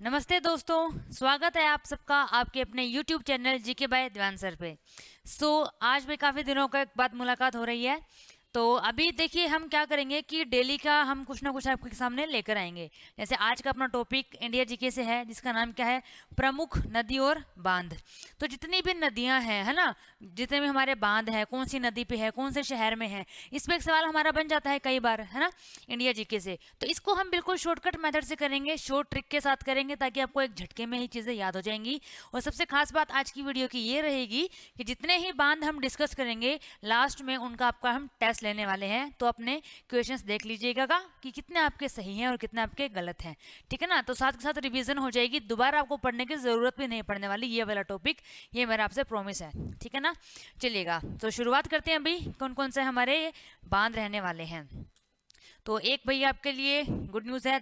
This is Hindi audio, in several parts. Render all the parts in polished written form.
नमस्ते दोस्तों, स्वागत है आप सबका आपके अपने YouTube channel GK by Diwan sir पे। आज भी काफ़ी दिनों के बाद मुलाकात हो रही है। तो अभी देखिए हम क्या करेंगे कि डेली का हम कुछ ना कुछ आपके सामने लेकर आएंगे। जैसे आज का अपना टॉपिक इंडिया जीके से है, जिसका नाम क्या है, प्रमुख नदी और बांध। तो जितनी भी नदियां हैं, है ना, जितने भी हमारे बांध है, कौन सी नदी पे है, कौन से शहर में है, इस पे एक सवाल हमारा बन जाता है कई बार, है ना, इंडिया जीके से। तो इसको हम बिल्कुल शॉर्टकट मेथड से करेंगे, शॉर्ट ट्रिक के साथ करेंगे, ताकि आपको एक झटके में ही चीजें याद हो जाएंगी। और सबसे खास बात आज की वीडियो की ये रहेगी कि जितने ही बांध हम डिस्कस करेंगे, लास्ट में उनका आपका हम टेस्ट लेने वाले हैं। तो अपने क्वेश्चंस देख लीजिएगा कि कितने आपके सही हैं और कितने आपके गलत हैं, ठीक है ना। तो साथ के साथ रिवीजन हो जाएगी, दोबारा आपको पढ़ने की जरूरत भी नहीं पड़ने वाली। ये वाला टॉपिक, ये मेरा आपसे प्रॉमिस है, ठीक है ना। चलिएगा, तो शुरुआत करते हैं। अभी कौन कौन से हमारे बांध रहने वाले हैं। तो एक भैया आपके लिए गुड न्यूज़ है,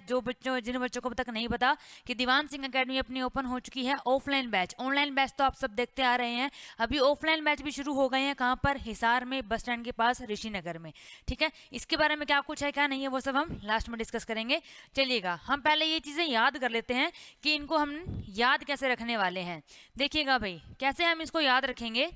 जिन बच्चों को अब तक नहीं पता कि दीवान सिंह एकेडमी अपनी ओपन हो चुकी है ऑफलाइन बैच। ऑनलाइन बैच तो आप सब देखते आ रहे हैं, अभी ऑफलाइन बैच भी शुरू हो गए हैं। कहाँ पर? हिसार में, बस स्टैंड के पास, ऋषिनगर में, ठीक है। इसके बारे में क्या कुछ है क्या नहीं है वो सब हम लास्ट में डिस्कस करेंगे। चलिएगा, हम पहले ये चीज़ें याद कर लेते हैं कि इनको हम याद कैसे रखने वाले हैं। देखिएगा भाई, कैसे हम इसको याद रखेंगे।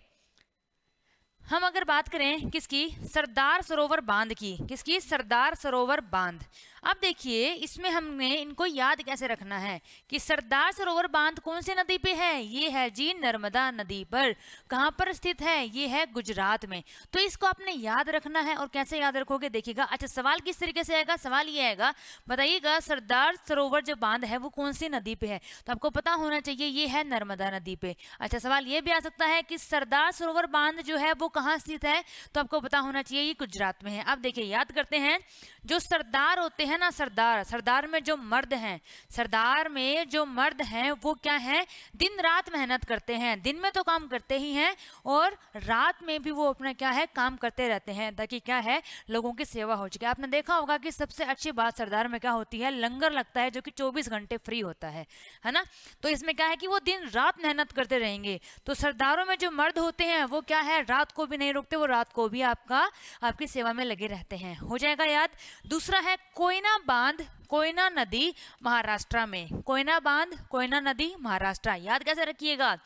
हम अगर बात करें किसकी, सरदार सरोवर बांध की, किसकी, सरदार सरोवर बांध। अब देखिए इसमें हमने इनको याद कैसे रखना है कि सरदार सरोवर बांध कौन सी नदी पे है, ये है जी नर्मदा नदी पर। कहां पर स्थित है, ये है गुजरात में। तो इसको आपने याद रखना है। और कैसे याद रखोगे देखिएगा। अच्छा, सवाल किस तरीके से आएगा, सवाल ये आएगा, बताइएगा सरदार सरोवर जो बांध है वो कौन सी नदी पे है। तो आपको पता होना चाहिए ये है नर्मदा नदी पे। अच्छा, सवाल ये भी आ सकता है कि सरदार सरोवर बांध जो है वो कहाँ स्थित है, तो आपको पता होना चाहिए ये गुजरात में है। अब देखिए याद करते हैं, जो सरदार होते हैं ना, सरदार, सरदार में जो मर्द हैं, सरदार में जो मर्द हैं वो क्या है, दिन रात मेहनत करते हैं। दिन में तो काम करते ही हैं और रात में भी वो अपना क्या है, काम करते रहते हैं, ताकि क्या है, लोगों की सेवा हो सके। आपने देखा होगा कि सबसे अच्छी बात सरदार में क्या होती है, लंगर लगता है जो कि 24 घंटे फ्री होता है ना। तो इसमें क्या है कि वो दिन रात मेहनत करते रहेंगे। तो सरदारों में जो मर्द होते हैं वो क्या है, रात को भी नहीं रुकते, वो रात को भी आपकी सेवा में लगे रहते हैं। हो जाएगा याद। दूसरा है कोयना बांध, कोयना नदी महाराष्ट्र में। कोयना बांध, कोयना नदी महाराष्ट्र। याद कैसे रखिएगा,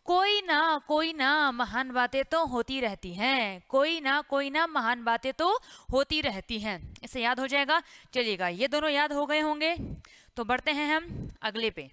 कोई ना महान बातें तो होती रहती हैं, कोई ना महान बातें तो होती रहती हैं। इसे याद हो जाएगा। चलिएगा, ये दोनों याद हो गए होंगे। तो बढ़ते हैं हम अगले पे।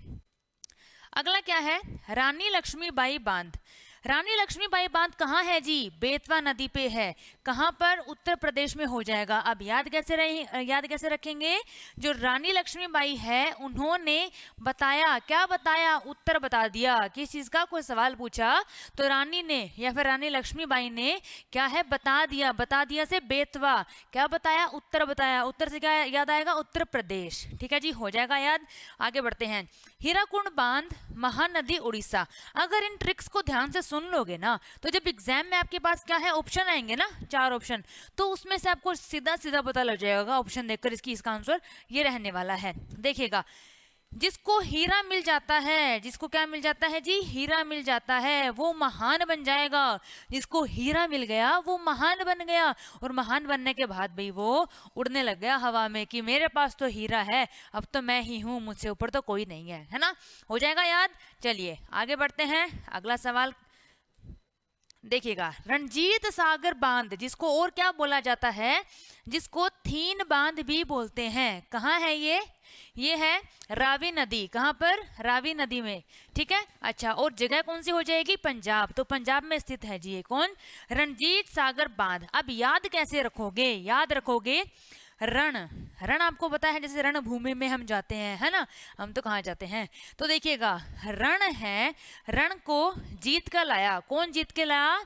अगला क्या है, रानी लक्ष्मीबाई बांध। रानी लक्ष्मीबाई बांध कहाँ है जी, बेतवा नदी पे है। कहाँ पर, उत्तर प्रदेश में हो जाएगा। अब याद कैसे रखेंगे, जो रानी लक्ष्मीबाई है उन्होंने बताया, क्या बताया, उत्तर बता दिया। किस चीज का, कोई सवाल पूछा तो रानी ने या फिर रानी लक्ष्मीबाई ने क्या है, बता दिया। बता दिया से बेतवा, क्या बताया, उत्तर बताया। उत्तर से क्या याद आएगा, उत्तर प्रदेश, ठीक है जी, हो जाएगा याद। आगे बढ़ते हैं। हीराकुंड बांध, महानदी उड़ीसा। अगर इन ट्रिक्स को ध्यान से सुन लोगे ना, तो जब एग्जाम में आपके पास क्या है, ऑप्शन आएंगे ना, 4 ऑप्शन, तो उसमें से आपको सीधा सीधा पता लग जाएगा ऑप्शन देखकर इसका आंसर ये रहने वाला है। देखिएगा, जिसको हीरा मिल जाता है, जिसको क्या मिल जाता है जी, हीरा मिल जाता है, वो महान बन जाएगा। जिसको हीरा मिल गया वो महान बन गया, और महान बनने के बाद भाई वो उड़ने लग गया हवा में कि मेरे पास तो हीरा है, अब तो मैं ही हूं, मुझसे ऊपर तो कोई नहीं है ना। हो जाएगा याद। चलिए आगे बढ़ते हैं। अगला सवाल देखिएगा, रणजीत सागर बांध, जिसको और क्या बोला जाता है, जिसको थीन बांध भी बोलते हैं। कहाँ है ये है रावी नदी। कहाँ पर, रावी नदी में, ठीक है। अच्छा, और जगह कौन सी हो जाएगी, पंजाब। तो पंजाब में स्थित है जी ये कौन, रणजीत सागर बांध। अब याद कैसे रखोगे, याद रखोगे, रण, रण आपको पता है, जैसे रणभूमि में हम जाते हैं, है ना, हम तो कहाँ जाते हैं। तो देखिएगा, रण है, रण को जीत कर लाया। कौन जीत के लाया,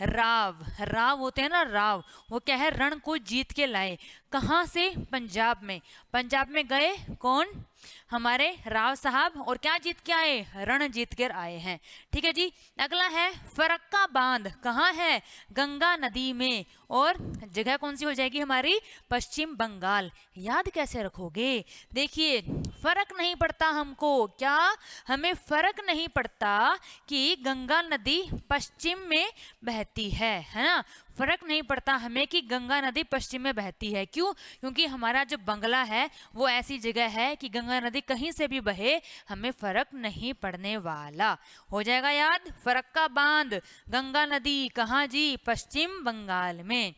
राव, राव होते हैं ना, राव, वो क्या है, रण को जीत के लाए। कहाँ से, पंजाब में। पंजाब में गए कौन, हमारे राव साहब, और क्या जीत के आए, रण जीत कर आए हैं, ठीक है जी। अगला है फरक्का बांध। कहाँ है, गंगा नदी में, और जगह कौन सी हो जाएगी हमारी, पश्चिम बंगाल। याद कैसे रखोगे, देखिए फर्क नहीं पड़ता हमको, क्या, हमें फर्क नहीं पड़ता कि गंगा नदी पश्चिम में बहती है ना। फर्क नहीं पड़ता हमें कि गंगा नदी पश्चिम में बहती है। क्यों? क्योंकि हमारा जो बंगला है वो ऐसी जगह है कि गंगा नदी कहीं से भी बहे, हमें फर्क नहीं पड़ने वाला। हो जाएगा याद? फरक्का बांध, गंगा नदी कहाँ जी? पश्चिम बंगाल में।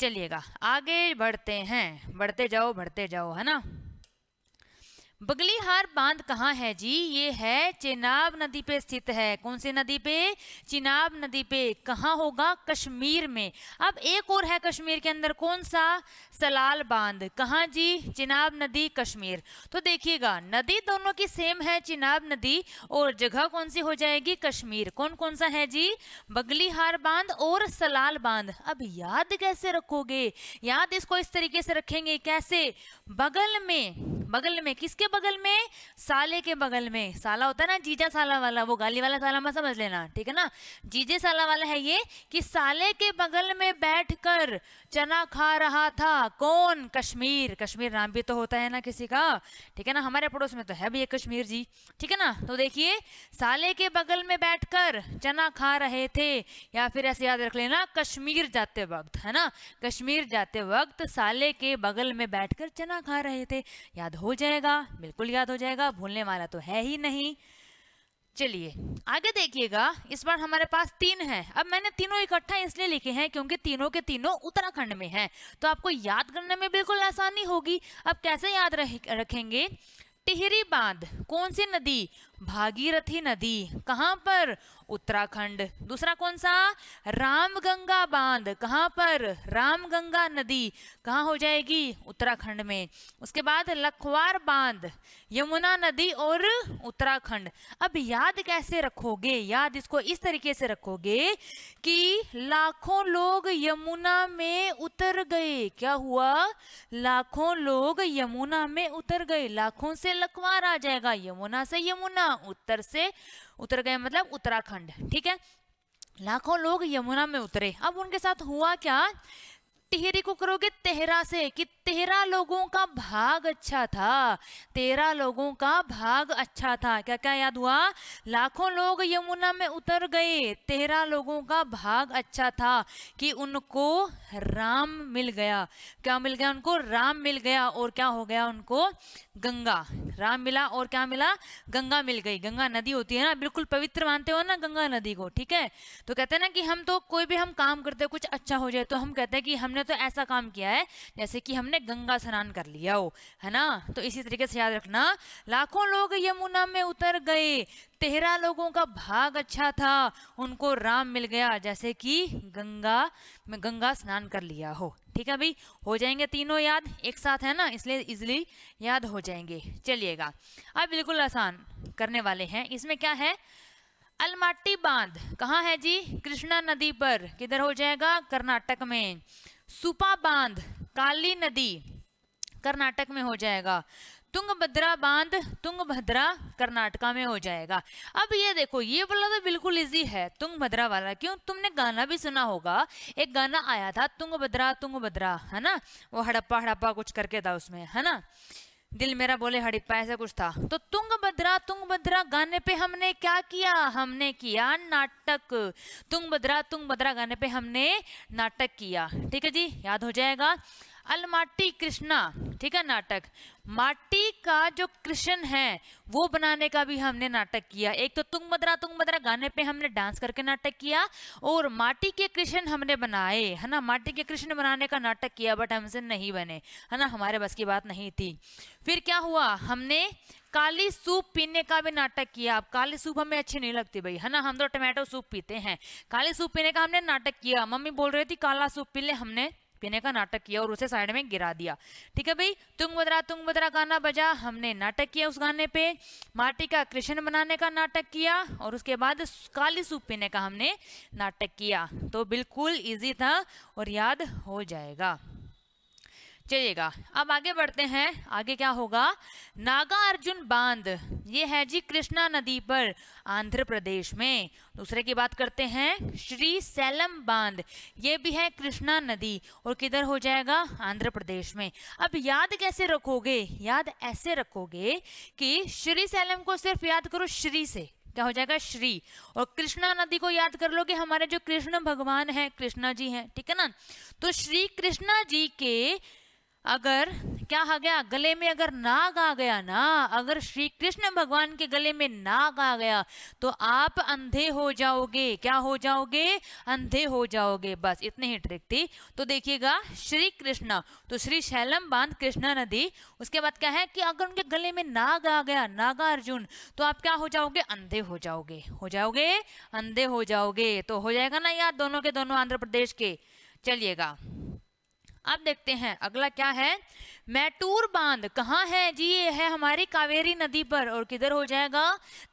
चलिएगा आगे बढ़ते हैं, बढ़ते जाओ, है ना। बगलीहार बांध कहाँ है जी? ये है चेनाब नदी पे स्थित है। कौन सी नदी पे? चिनाब नदी पे। कहाँ होगा? कश्मीर में। अब एक और है कश्मीर के अंदर, कौन सा? सलाल बांध। कहाँ जी? चिनाब नदी, कश्मीर। तो देखिएगा नदी दोनों की सेम है, चिनाब नदी, और जगह कौन सी हो जाएगी? कश्मीर। कौन कौन सा है जी? बगलीहार बांध और सलाल बांध। अब याद कैसे रखोगे? याद इसको इस तरीके से रखेंगे, कैसे? बगल में किसके बगल में? साले के बगल में। साला होता है ना जीजा साला वाला, वो गाली वाला साला मत समझ लेना, ठीक है ना। जीजे साला वाला है ये, कि साले के बगल में बैठकर चना खा रहा था। कौन? कश्मीर। कश्मीर नाम भी तो होता है ना किसी का, ठीक है ना। हमारे पड़ोस में तो है भी ये कश्मीर जी, ठीक है ना। तो देखिए साले के बगल में बैठकर चना खा रहे थे, या फिर ऐसे याद रख लेना कश्मीर जाते वक्त, है ना। कश्मीर जाते वक्त साले के बगल में बैठकर चना खा रहे थे। याद हो जाएगा, बिल्कुल याद हो जाएगा, भूलने वाला तो है ही नहीं। चलिए आगे देखिएगा, इस बार हमारे पास 3 है। अब मैंने तीनों इकट्ठा इसलिए लिखे हैं क्योंकि तीनों के तीनों उत्तराखंड में हैं, तो आपको याद करने में बिल्कुल आसानी होगी। अब कैसे याद रखेंगे? टिहरी बांध कौन सी नदी? भागीरथी नदी। कहाँ पर? उत्तराखंड। दूसरा कौन सा? रामगंगा बांध। कहाँ पर? रामगंगा नदी। कहाँ हो जाएगी? उत्तराखंड में। उसके बाद लखवार बांध, यमुना नदी और उत्तराखंड। अब याद कैसे रखोगे? याद इसको इस तरीके से रखोगे कि लाखों लोग यमुना में उतर गए। क्या हुआ? लाखों लोग यमुना में उतर गए। लाखों से लखवार आ जाएगा, यमुना से यमुना, उत्तर से उतर गए मतलब उत्तराखंड, ठीक है। लाखों लोग यमुना में उतरे। अब उनके साथ हुआ क्या? टिहरी को करोगे तेहरा से, कि 13 लोगों का भाग अच्छा था। 13 लोगों का भाग अच्छा था। क्या क्या याद हुआ? लाखों लोग यमुना में उतर गए, 13 लोगों का भाग अच्छा था, कि उनको राम मिल गया। क्या मिल गया उनको? राम मिल गया। और क्या हो गया उनको? गंगा। राम मिला और क्या मिला? गंगा मिल गई। गंगा नदी होती है ना, बिल्कुल पवित्र मानते हो ना गंगा नदी को, ठीक है। तो कहते हैं ना कि हम तो कोई भी हम काम करते हो कुछ अच्छा हो जाए, तो हम कहते हैं कि हमने तो ऐसा काम किया है जैसे कि हमने गंगा स्नान कर लिया हो, है ना। तो इसी तरीके से याद रखना, लाखों लोग यमुना में उतर गए, 13 लोगों का भाग अच्छा था, उनको राम मिल गया, जैसे कि गंगा स्नान कर लिया हो। ठीक है भाई, हो जाएंगे तीनों याद एक साथ, है ना, इसलिए इजिली याद हो जाएंगे। चलिएगा अब बिल्कुल आसान करने वाले हैं। इसमें क्या है? अलमाटी बांध कहाँ है जी? कृष्णा नदी पर। किधर हो जाएगा? कर्नाटक में। सुपा बांध काली नदी, कर्नाटक में हो जाएगा। तुंगभद्रा बांध तुंगभद्रा कर्नाटका में हो जाएगा। अब ये देखो, ये वाला तो बिल्कुल इजी है, तुंगभद्रा वाला। क्यों? तुमने गाना भी सुना होगा, एक गाना आया था तुंगभद्रा तुंगभद्रा, है ना, वो हड़प्पा हड़प्पा कुछ करके था उसमें, है ना, दिल मेरा बोले हड़प्पा, ऐसा कुछ था। तो तुंगभद्रा तुंगभद्रा गाने पे हमने क्या किया? हमने किया नाटक। तुंगभद्रा तुंगभद्रा गाने पे हमने नाटक किया। ठीक है जी, याद हो जाएगा। अलमाटी कृष्णा, ठीक है, नाटक। माटी का जो कृष्ण है वो बनाने का भी हमने नाटक किया। एक तो तुंगभद्रा तुंगभद्रा गाने पे हमने डांस करके नाटक किया, और माटी के कृष्ण हमने बनाए, है ना, माटी के कृष्ण बनाने का नाटक किया, बट हमसे नहीं बने, है ना, हमारे बस की बात नहीं थी। फिर क्या हुआ? हमने काली सूप पीने का भी नाटक किया। अब काली सूप हमें अच्छी नहीं लगती भाई, है ना, हम तो टमाटो सूप पीते हैं। काली सूप पीने का हमने नाटक किया। मम्मी बोल रही थी काला सूप पी ले, हमने पीने का नाटक किया और उसे साइड में गिरा दिया। ठीक है भाई, तुंगभद्रा गाना बजा, हमने नाटक किया उस गाने पे। माटी का कृष्ण बनाने का नाटक किया, और उसके बाद काली सूप पीने का हमने नाटक किया। तो बिल्कुल इजी था और याद हो जाएगा। चलिएगा अब आगे बढ़ते हैं। आगे क्या होगा? नागा अर्जुन बांध, ये है जी कृष्णा नदी पर, आंध्र प्रदेश में। दूसरे की बात करते हैं, श्री सैलम बांध, ये भी है कृष्णा नदी, और किधर हो जाएगा? आंध्र प्रदेश में। अब याद कैसे रखोगे? याद ऐसे रखोगे कि श्री सैलम को सिर्फ याद करो श्री से, क्या हो जाएगा श्री। और कृष्णा नदी को याद कर लो कि हमारे जो कृष्ण भगवान हैं, कृष्णा जी हैं, ठीक है ना। तो श्री कृष्णा जी के अगर क्या आ गया, गले में अगर नाग आ गया ना, अगर श्री कृष्ण भगवान के गले में नाग आ गया तो आप अंधे हो जाओगे। क्या हो जाओगे, अंधे हो जाओगे। बस इतनी ही ट्रिक थी। तो देखिएगा श्री कृष्ण, तो श्री शैलम बांध कृष्णा नदी। उसके बाद क्या है कि अगर उनके गले में नाग आ गया, नागार्जुन, तो आप क्या हो जाओगे, अंधे हो जाओगे। हो जाओगे, अंधे हो जाओगे। तो हो जाएगा ना याद, दोनों के दोनों आंध्र प्रदेश के। चलिएगा अब देखते हैं अगला क्या है। मैटूर बांध कहाँ है जी, ये है हमारी कावेरी नदी पर, और किधर हो जाएगा,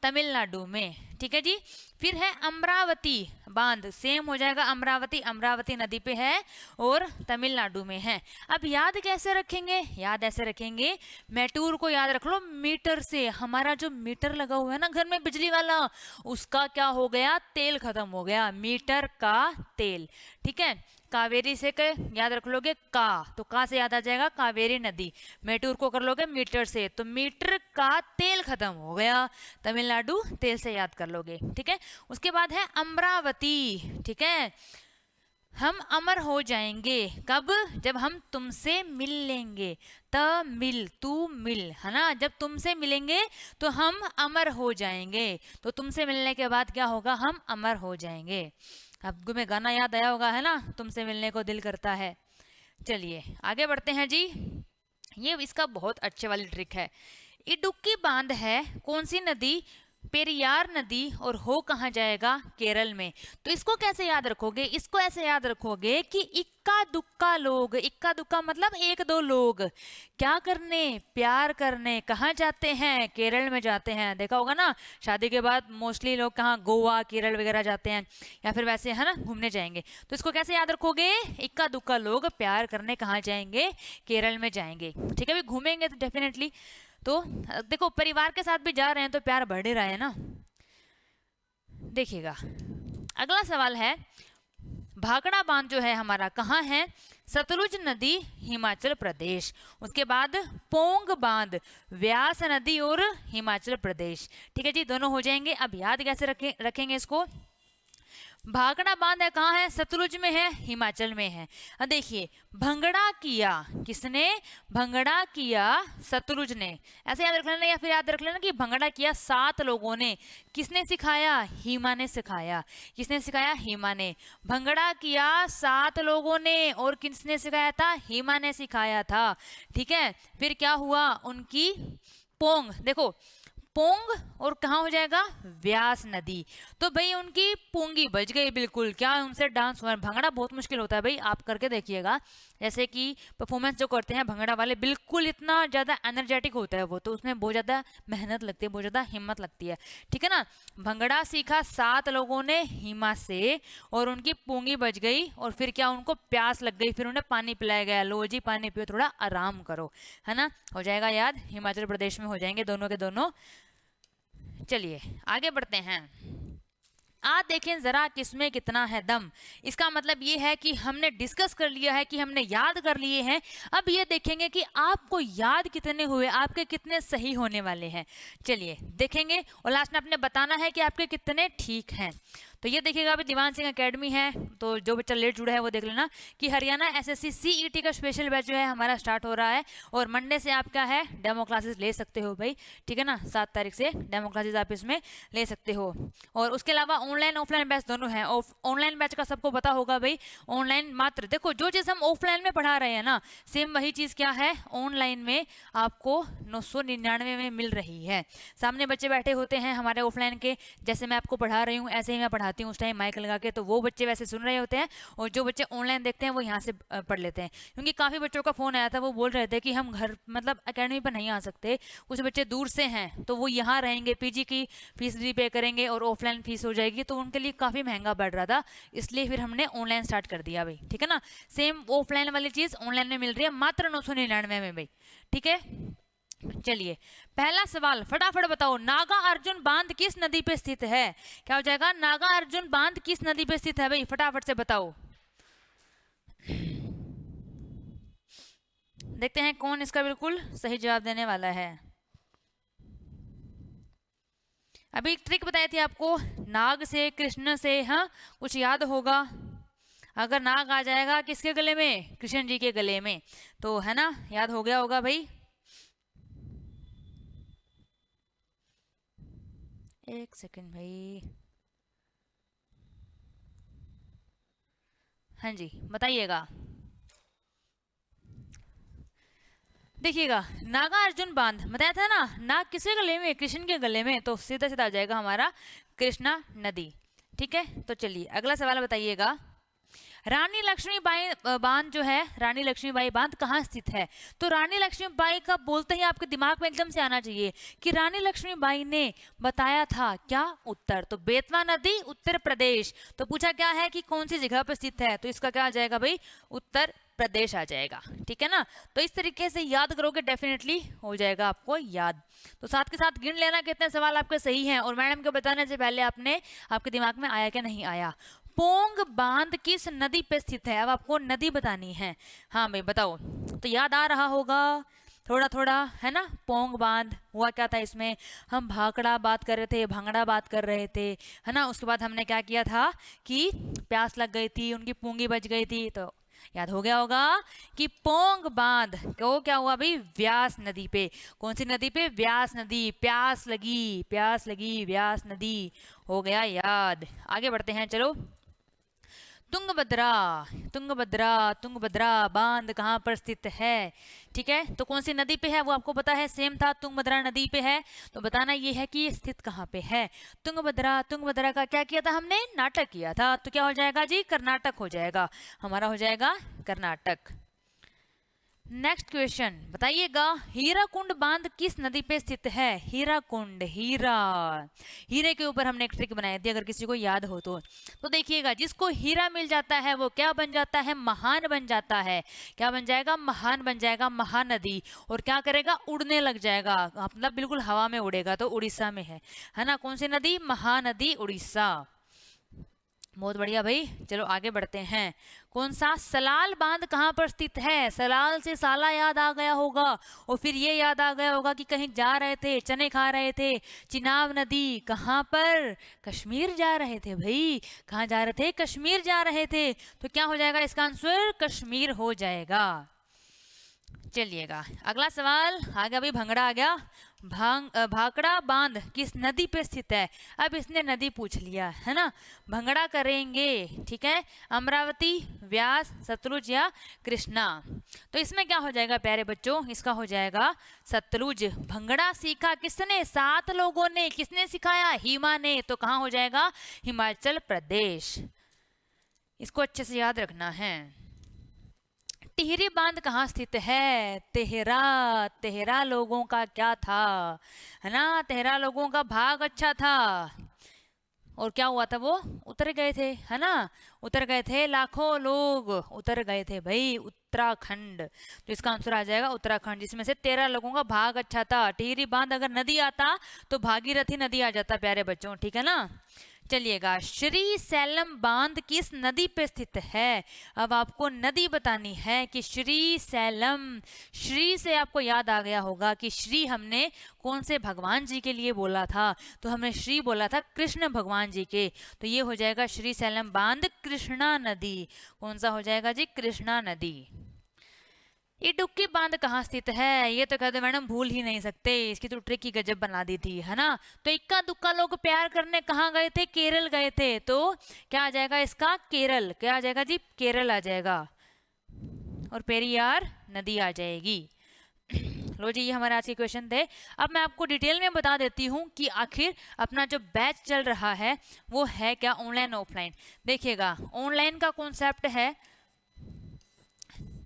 तमिलनाडु में, ठीक है जी। फिर है अमरावती बांध, सेम हो जाएगा अमरावती, अमरावती नदी पे है और तमिलनाडु में है। अब याद कैसे रखेंगे, याद ऐसे रखेंगे, मैटूर को याद रख लो मीटर से। हमारा जो मीटर लगा हुआ है ना घर में बिजली वाला, उसका क्या हो गया, तेल खत्म हो गया, मीटर का तेल, ठीक है। कावेरी से याद रख लोगे का, तो का से याद आ जाएगा कावेरी नदी। मेटूर को कर लोगे मीटर से, तो मीटर का तेल खत्म हो गया, तमिलनाडु तेल से याद कर लोगे, ठीक है। उसके बाद है अमरावती, ठीक है। हम अमर हो जाएंगे कब, जब हम तुमसे मिल लेंगे। त मिल, तू मिल, है ना, जब तुमसे मिलेंगे तो हम अमर हो जाएंगे। तो तुमसे मिलने के बाद क्या होगा, हम अमर हो जाएंगे। आपको में गाना याद आया होगा, है ना, तुमसे मिलने को दिल करता है। चलिए आगे बढ़ते हैं जी। ये इसका बहुत अच्छे वाली ट्रिक है। इडुक्की बांध है कौन सी नदी, पेरियार नदी, और हो कहाँ जाएगा, केरल में। तो इसको कैसे याद रखोगे, इसको ऐसे याद रखोगे कि इक्का दुक्का लोग, इक्का दुक्का मतलब एक दो लोग क्या करने, प्यार करने कहाँ जाते हैं, केरल में जाते हैं। देखा होगा ना, शादी के बाद मोस्टली लोग कहाँ, गोवा केरल वगैरह जाते हैं, या फिर वैसे है ना घूमने जाएंगे। तो इसको कैसे याद रखोगे, इक्का दुक्का लोग प्यार करने कहाँ जाएंगे, केरल में जाएंगे, ठीक है। अभी घूमेंगे तो डेफिनेटली, तो देखो परिवार के साथ भी जा रहे हैं तो प्यार बढ़ ही रहा है ना। देखिएगा अगला सवाल है, भाखड़ा बांध जो है हमारा कहाँ है, सतलुज नदी, हिमाचल प्रदेश। उसके बाद पोंग बांध, व्यास नदी और हिमाचल प्रदेश, ठीक है जी, दोनों हो जाएंगे। अब याद कैसे रखेंगे इसको, भाखड़ा बांध है कहाँ है, सतलुज में है, हिमाचल में है। अब देखिए भंगड़ा किया किसने, भंगड़ा किया सतलुज ने, ऐसे याद रख लेना, या फिर याद रख लेना कि भंगड़ा किया 7 लोगों ने, किसने सिखाया, हिमा ने सिखाया, किसने सिखाया, हिमा ने। भंगड़ा किया 7 लोगों ने, और किसने सिखाया था, हिमा ने सिखाया था, ठीक है। फिर क्या हुआ, उनकी पोंग, देखो पोंग और कहाँ हो जाएगा, व्यास नदी। तो भाई उनकी पूंगी बज गई बिल्कुल, क्या उनसे डांस हुआ। भंगड़ा बहुत मुश्किल होता है भाई, आप करके देखिएगा, जैसे कि परफॉर्मेंस जो करते हैं भंगड़ा वाले, बिल्कुल इतना ज़्यादा एनर्जेटिक होता है वो, तो उसमें बहुत ज़्यादा मेहनत लगती है, बहुत ज़्यादा हिम्मत लगती है, ठीक है ना। भंगड़ा सीखा 7 लोगों ने हिमा से, और उनकी पूंगी बज गई, और फिर क्या, उनको प्यास लग गई, फिर उन्हें पानी पिलाया गया, लो जी पानी पियो, थोड़ा आराम करो, है ना। हो जाएगा याद, हिमाचल प्रदेश में हो जाएंगे दोनों के दोनों। चलिए आगे बढ़ते हैं। आज देखें जरा किसमें कितना है दम। इसका मतलब ये है कि हमने डिस्कस कर लिया है, कि हमने याद कर लिए हैं। अब ये देखेंगे कि आपको याद कितने हुए, आपके कितने सही होने वाले हैं। चलिए देखेंगे, और लास्ट में आपने बताना है कि आपके कितने ठीक हैं। तो ये देखिएगा अभी दीवान सिंह एकेडमी है, तो जो बच्चा लेट जुड़ा है वो देख लेना कि हरियाणा एसएससी सीईटी का स्पेशल बैच जो है हमारा स्टार्ट हो रहा है, और मंडे से आप क्या है डेमो क्लासेस ले सकते हो भाई, ठीक है ना। 7 तारीख से डेमो क्लासेस आप इसमें ले सकते हो। और उसके अलावा ऑनलाइन ऑफलाइन बैच दोनों हैं। ऑनलाइन बैच का सबको पता होगा भाई, ऑनलाइन मात्र देखो जो चीज़ हम ऑफलाइन में पढ़ा रहे हैं ना, सेम वही चीज़ क्या है ऑनलाइन में आपको 999 में मिल रही है। सामने बच्चे बैठे होते हैं हमारे ऑफलाइन के, जैसे मैं आपको पढ़ा रही हूँ ऐसे ही मैं पढ़ाती हूँ उस टाइम माइक लगा के, तो वो बच्चे वैसे सुन रहे होते हैं, और जो बच्चे ऑनलाइन देखते हैं वो यहाँ से पढ़ लेते हैं। क्योंकि काफ़ी बच्चों का फ़ोन आया था, वो बोल रहे थे कि हम घर मतलब एकेडमी पर नहीं आ सकते, कुछ बच्चे दूर से हैं तो वो यहाँ रहेंगे, पीजी की फीस भी पे करेंगे और ऑफलाइन फीस हो जाएगी, तो उनके लिए काफ़ी महंगा पड़ रहा था, इसलिए फिर हमने ऑनलाइन स्टार्ट कर दिया भाई, ठीक है ना। सेम ऑफलाइन वाली चीज़ ऑनलाइन में मिल रही है मात्र 999 में भाई, ठीक है। चलिए पहला सवाल फटाफट बताओ, नागा अर्जुन बांध किस नदी पे स्थित है। क्या हो जाएगा, नागा अर्जुन बांध किस नदी पे स्थित है भाई, फटाफट से बताओ। देखते हैं कौन इसका बिल्कुल सही जवाब देने वाला है। अभी एक ट्रिक बताई थी आपको, नाग से कृष्ण से, हाँ कुछ याद होगा। अगर नाग आ जाएगा किसके गले में, कृष्ण जी के गले में, तो है ना, याद हो गया होगा भाई। एक सेकंड भाई, हाँ जी बताइएगा। देखिएगा, नागार्जुन बांध बताया था ना, नाग किसके गले में, कृष्ण के गले में, तो सीधा सीधा आ जाएगा हमारा कृष्णा नदी। ठीक है, तो चलिए अगला सवाल बताइएगा। रानी लक्ष्मीबाई बांध जो है, रानी लक्ष्मीबाई बांध कहाँ स्थित है? तो रानी लक्ष्मीबाई का बोलते ही आपके दिमाग में एकदम से आना चाहिए कि रानी लक्ष्मीबाई ने बताया था क्या उत्तर, तो बेतवा नदी उत्तर प्रदेश। तो पूछा क्या है कि कौन सी जगह पर स्थित है, तो इसका क्या आ जाएगा भाई, उत्तर प्रदेश आ जाएगा। ठीक है ना, तो इस तरीके से याद करोगे डेफिनेटली हो जाएगा आपको याद। तो साथ के साथ गिन लेना कितने सवाल आपके सही हैं, और मैडम के बताने से पहले आपने आपके दिमाग में आया क्या नहीं आया। पोंग बांध किस नदी पे स्थित है, अब आपको नदी बतानी है। हाँ भाई बताओ, तो याद आ रहा होगा थोड़ा थोड़ा, है ना। पोंग बांध हुआ क्या था इसमें, हम भाखड़ा बात कर रहे थे, भांगड़ा बात कर रहे थे, है ना। उसके बाद हमने क्या किया था कि प्यास लग गई थी, उनकी पूंगी बच गई थी, तो याद हो गया होगा कि पोंग बांध को क्या हुआ भाई, व्यास नदी पे। कौन सी नदी पे, व्यास नदी। प्यास लगी, प्यास लगी, व्यास नदी, हो गया याद। आगे बढ़ते हैं, चलो। तुंगभद्रा, तुंगभद्रा, तुंगभद्रा बांध कहाँ पर स्थित है? ठीक है, तो कौन सी नदी पे है वो आपको पता है, सेम था, तुंगभद्रा नदी पे है। तो बताना ये है कि स्थित कहाँ पे है तुंगभद्रा। तुंगभद्रा का क्या किया था हमने, नाटक किया था, तो क्या हो जाएगा जी, कर्नाटक हो जाएगा, हमारा हो जाएगा कर्नाटक। नेक्स्ट क्वेश्चन बताइएगा, हीराकुंड बांध किस नदी पे स्थित है? हीराकुंड, हीरा, हीरे के ऊपर हमने एक ट्रिक बनाई थी, अगर किसी को याद हो तो देखिएगा, जिसको हीरा मिल जाता है वो क्या बन जाता है, महान बन जाता है। क्या बन जाएगा, महान बन जाएगा, महानदी। और क्या करेगा, उड़ने लग जाएगा, मतलब बिल्कुल हवा में उड़ेगा, तो उड़ीसा में है ना। कौन सी नदी, महानदी, उड़ीसा। बहुत बढ़िया भाई, चलो आगे बढ़ते हैं। कौन सा, सलाल बांध कहाँ पर स्थित है? सलाल से साला याद आ गया होगा, और फिर ये याद आ गया होगा कि कहीं जा रहे थे, चने खा रहे थे। चिनाब नदी कहाँ पर, कश्मीर जा रहे थे भाई, कहाँ जा रहे थे, कश्मीर जा रहे थे, तो क्या हो जाएगा इसका आंसर, कश्मीर हो जाएगा। चलिएगा अगला सवाल आ गया भाई, भंगड़ा आ गया। भाखड़ा बांध किस नदी पे स्थित है? अब इसने नदी पूछ लिया है ना, भंगड़ा करेंगे, ठीक है। अमरावती, व्यास, सतलुज या कृष्णा। तो इसमें क्या हो जाएगा प्यारे बच्चों, इसका हो जाएगा सतलुज। भंगड़ा सीखा किसने, 7 लोगों ने। किसने सिखाया, हिमा ने, तो कहाँ हो जाएगा, हिमाचल प्रदेश। इसको अच्छे से याद रखना है। टिहरी बांध कहाँ स्थित है? तेहरा, तेहरा लोगों का क्या था, है ना, तेहरा लोगों का भाग अच्छा था, और क्या हुआ था, वो उतर गए थे, है ना, उतर गए थे, लाखों लोग उतर गए थे भाई, उत्तराखंड। तो इसका आंसर आ जाएगा उत्तराखंड, जिसमें से 13 लोगों का भाग अच्छा था। टिहरी बांध अगर नदी आता तो भागीरथी नदी आ जाता प्यारे बच्चों, ठीक है ना। चलिएगा, श्री सैलम बांध किस नदी पे स्थित है? अब आपको नदी बतानी है कि श्री सैलम, श्री से आपको याद आ गया होगा कि श्री हमने कौन से भगवान जी के लिए बोला था, तो हमने श्री बोला था कृष्ण भगवान जी के, तो ये हो जाएगा श्री सैलम बांध कृष्णा नदी। कौन सा हो जाएगा जी, कृष्णा नदी। इडुक्की बांध कहाँ स्थित है? ये तो कहते मैडम भूल ही नहीं सकते, इसकी तो ट्रिक ही गजब बना दी थी, है ना। तो इक्का दुक्का लोग प्यार करने कहाँ गए थे, केरल गए थे, तो क्या आ जाएगा इसका, केरल। क्या आ जाएगा जी, केरल आ जाएगा, और पेरियार नदी आ जाएगी। लो जी, ये हमारे आज के क्वेश्चन थे। अब मैं आपको डिटेल में बता देती हूँ कि आखिर अपना जो बैच चल रहा है वो है क्या, ऑनलाइन ऑफलाइन। देखिएगा, ऑनलाइन का कॉन्सेप्ट है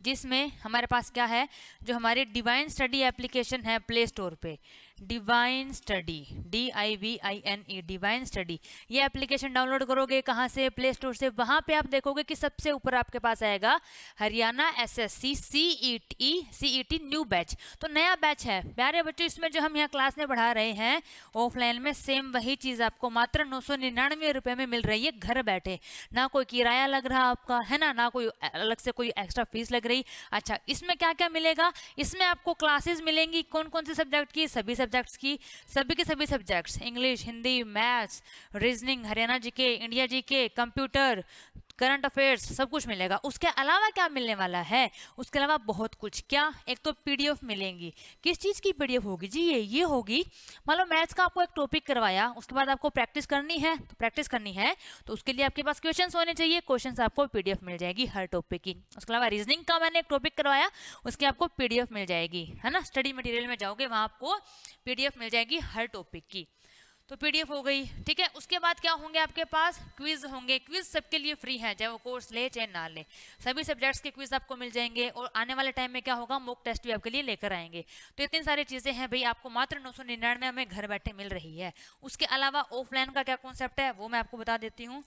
जिसमें हमारे पास क्या है, जो हमारी डिवाइन स्टडी एप्लीकेशन है प्ले स्टोर पे, divine study, DIVINE, divine study. ये एप्लीकेशन डाउनलोड करोगे कहाँ से, प्ले स्टोर से। वहाँ पे आप देखोगे कि सबसे ऊपर आपके पास आएगा Haryana SSC CET new batch. तो नया बैच है प्यारे बच्चों, इसमें जो हम यहाँ क्लास में पढ़ा रहे हैं ऑफलाइन में, सेम वही चीज़ आपको मात्र 999 रुपये में मिल रही है घर बैठे। ना कोई किराया लग रहा आपका, है ना, ना कोई अलग से कोई एक्स्ट्रा फीस लग रही रही। अच्छा, इसमें क्या क्या मिलेगा, इसमें आपको क्लासेस मिलेंगी कौन कौन से सब्जेक्ट की, सभी सब्जेक्ट्स की, सभी के सभी subjects, English, Hindi, maths, reasoning, Haryana GK, India GK, computer, current affairs, सब कुछ मिलेगा। उसके अलावा क्या मिलने वाला है, उसके अलावा बहुत कुछ। क्या, एक तो पीडीएफ मिलेंगी। किस चीज़ की पीडीएफ होगी जी, ये होगी, मान लो मैथ्स का आपको एक टॉपिक करवाया, उसके बाद आपको प्रैक्टिस करनी है, तो प्रैक्टिस करनी है तो उसके लिए आपके पास क्वेश्चंस होने चाहिए, क्वेश्चंस आपको पीडीएफ मिल जाएगी हर टॉपिक की। उसके अलावा रीजनिंग का मैंने एक टॉपिक करवाया, उसकी आपको पीडीएफ मिल जाएगी, है ना, स्टडी मटेरियल में जाओगे वहाँ आपको पीडीएफ मिल जाएगी हर टॉपिक की। तो पीडीएफ हो गई, ठीक है। उसके बाद क्या होंगे आपके पास, क्विज होंगे। क्विज सबके लिए फ्री है, चाहे वो कोर्स ले चाहे ना ले, सभी सब्जेक्ट्स के क्विज आपको मिल जाएंगे। और आने वाले टाइम में क्या होगा, मॉक टेस्ट भी आपके लिए लेकर आएंगे। तो इतनी सारी चीजें हैं भाई, आपको मात्र 999 में घर बैठे मिल रही है। उसके अलावा ऑफलाइन का क्या कॉन्सेप्ट है वो मैं आपको बता देती हूँ।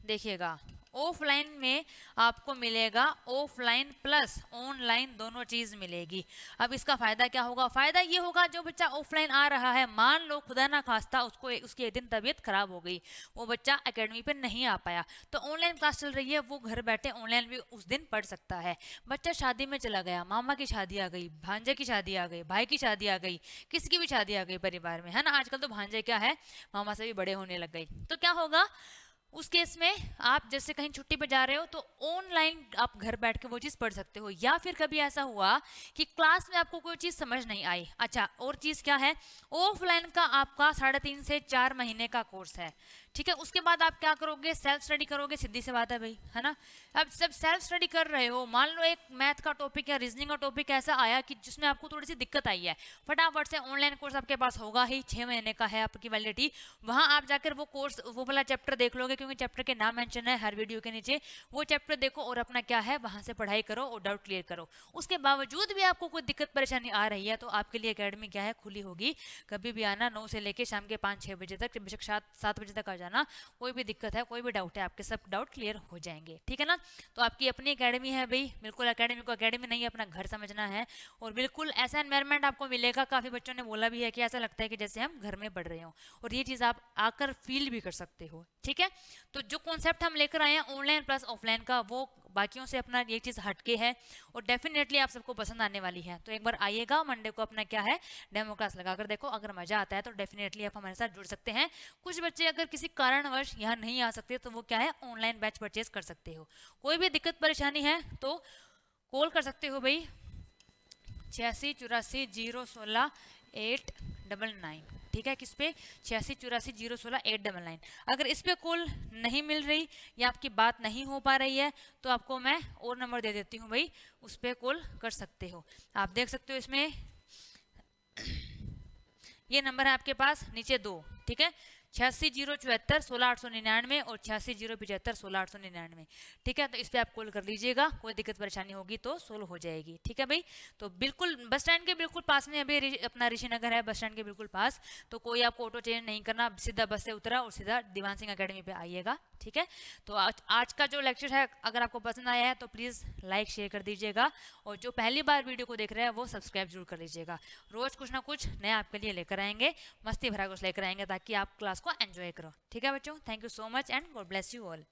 देखिएगा, ऑफलाइन में आपको मिलेगा ऑफलाइन प्लस ऑनलाइन, दोनों चीज मिलेगी। अब इसका फायदा क्या होगा, फायदा ये होगा जो बच्चा ऑफलाइन आ रहा है, मान लो खुदा ना खास्ता उसको उसकी एक दिन तबीयत खराब हो गई, वो बच्चा एकेडमी पे नहीं आ पाया, तो ऑनलाइन क्लास चल रही है, वो घर बैठे ऑनलाइन भी उस दिन पढ़ सकता है। बच्चा शादी में चला गया, मामा की शादी आ गई, भांजे की शादी आ गई, भाई की शादी आ गई, किसी की भी शादी आ गई परिवार में, है ना। आजकल तो भांजे क्या है, मामा से भी बड़े होने लग गई, तो क्या होगा उस केस में, आप जैसे कहीं छुट्टी पे जा रहे हो तो ऑनलाइन आप घर बैठ के वो चीज़ पढ़ सकते हो। या फिर कभी ऐसा हुआ कि क्लास में आपको कोई चीज़ समझ नहीं आई, अच्छा, और चीज़ क्या है, ऑफलाइन का आपका 3.5 से 4 महीने का कोर्स है, ठीक है। उसके बाद आप क्या करोगे, सेल्फ स्टडी करोगे, सीधी सी बात है भाई, है ना। अब जब सेल्फ स्टडी कर रहे हो, मान लो एक मैथ का टॉपिक या रीजनिंग का टॉपिक ऐसा आया कि जिसमें आपको थोड़ी सी दिक्कत आई है, फटाफट से ऑनलाइन कोर्स आपके पास होगा ही, 6 महीने का है आपकी वैलिडिटी, वहां आप जाकर वो कोर्स, वो वाला चैप्टर देख लोगे, क्योंकि चैप्टर के नाम मेंशन है हर वीडियो के नीचे, वो चैप्टर देखो और अपना क्या है वहां से पढ़ाई करो और डाउट क्लियर करो। उसके बावजूद भी आपको कोई दिक्कत परेशानी आ रही है तो आपके लिए एकेडमी क्या है, खुली होगी, कभी भी आना, 9 से लेके शाम के 5-6 बजे तक, बेशक 7 बजे तक आ जाना, कोई भी दिक्कत है, कोई भी डाउट है, आपके सब डाउट क्लियर हो जाएंगे, ठीक है ना। तो आपकी अपनी एकेडमी है भाई, बिल्कुल एकेडमी को एकेडमी नहीं अपना घर समझना है, और बिल्कुल ऐसा एनवायरनमेंट आपको मिलेगा, काफ़ी बच्चों ने बोला भी है कि ऐसा लगता है कि जैसे हम घर में पढ़ रहे हो, और ये चीज़ आप आकर फील भी कर सकते हो, ठीक है। तो जो कॉन्सेप्ट हम लेकर आए हैं ऑनलाइन प्लस ऑफलाइन का, वो बाकियों से अपना ये चीज़ हटके है और डेफिनेटली आप सबको पसंद आने वाली है। तो एक बार आइएगा, मंडे को अपना क्या है, डेमो क्लास लगाकर देखो, अगर मजा आता है तो डेफिनेटली आप हमारे साथ जुड़ सकते हैं। कुछ बच्चे अगर किसी कारणवश यहाँ नहीं आ सकते तो वो क्या है, ऑनलाइन बैच परचेज कर सकते हो। कोई भी दिक्कत परेशानी है तो कॉल कर सकते हो भाई, 8684016899, ठीक है। किस पे, 8684016899। अगर इस पे कॉल नहीं मिल रही या आपकी बात नहीं हो पा रही है तो आपको मैं और नंबर दे देती हूँ भाई, उस पर कॉल कर सकते हो। आप देख सकते हो इसमें ये नंबर है आपके पास नीचे 2, ठीक है, 8607416899 और 8607516899, ठीक है। तो इस पे आप कॉल कर लीजिएगा, कोई दिक्कत परेशानी होगी तो सोल्व हो जाएगी, ठीक है भाई। तो बिल्कुल बस स्टैंड के बिल्कुल पास में अभी अपना ऋषि नगर है, बस स्टैंड के बिल्कुल पास, तो कोई आपको ऑटो चेंज नहीं करना, सीधा बस से उतरा और सीधा दीवान सिंह अकेडमी पे आइएगा, ठीक है। तो आज का जो लेक्चर है अगर आपको पसंद आया है तो प्लीज़ लाइक शेयर कर दीजिएगा, और जो पहली बार वीडियो को देख रहे हैं वो सब्सक्राइब जरूर कर लीजिएगा। रोज़ कुछ ना कुछ नया आपके लिए लेकर आएंगे, मस्ती भरा कुछ लेकर आएंगे ताकि आप क्लास को एंजॉय करो, ठीक है बच्चों। Thank you so much and God bless you all.